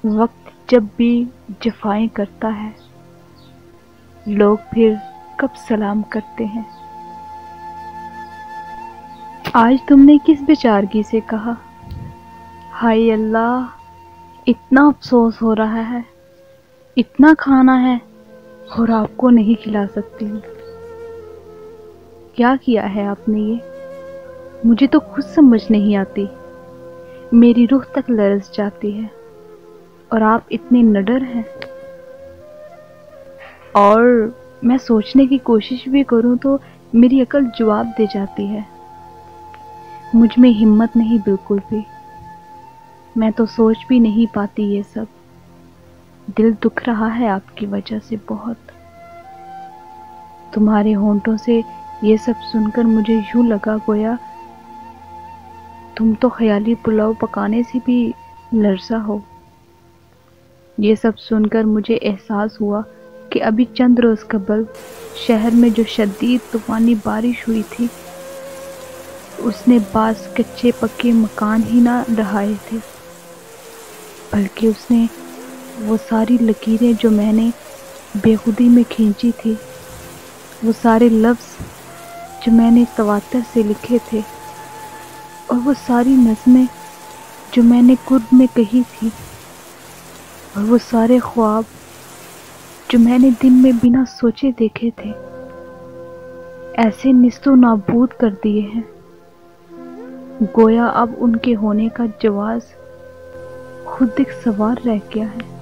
وقت جب بھی جفائیں کرتا ہے، لوگ پھر کب سلام کرتے ہیں۔ آج تم نے کس بیچارگی سے کہا، ہائے اللہ، اتنا افسوس ہو رہا ہے، اتنا کھانا ہے اور آپ کو نہیں کھلا سکتی ہوں۔ کیا کیا ہے آپ نے یہ؟ مجھے تو خود سمجھ نہیں آتی، میری روح تک لرز جاتی ہے، اور آپ اتنے نڈر ہیں۔ اور میں سوچنے کی کوشش بھی کروں تو میری عقل جواب دے جاتی ہے، مجھ میں ہمت نہیں بالکل بھی، میں تو سوچ بھی نہیں پاتی یہ سب۔ دل دکھ رہا ہے آپ کی وجہ سے بہت۔ تمہارے ہونٹوں سے یہ سب سن کر مجھے یوں لگا گویا تم تو خیالی پلاؤ پکانے سے بھی لرزاں ہو۔ یہ سب سن کر مجھے احساس ہوا کہ ابھی چند روز قبل شہر میں جو شدید طوفانی بارش ہوئی تھی، اس نے بعض کچے پکے مکان ہی نہ ڈھائے تھے، بلکہ اس نے وہ ساری لکیریں جو میں نے بے خودی میں کھینچی تھی، وہ سارے لفظ جو میں نے تواتر سے لکھے تھے، اور وہ ساری نظمیں جو میں نے قرب میں کہی تھی، اور وہ سارے خواب جو میں نے دن میں بنا سوچے دیکھے تھے، ایسے نیست و نابود کر دیے ہیں، گویا اب ان کے ہونے کا جواز خود ایک سوال رہ گیا ہے۔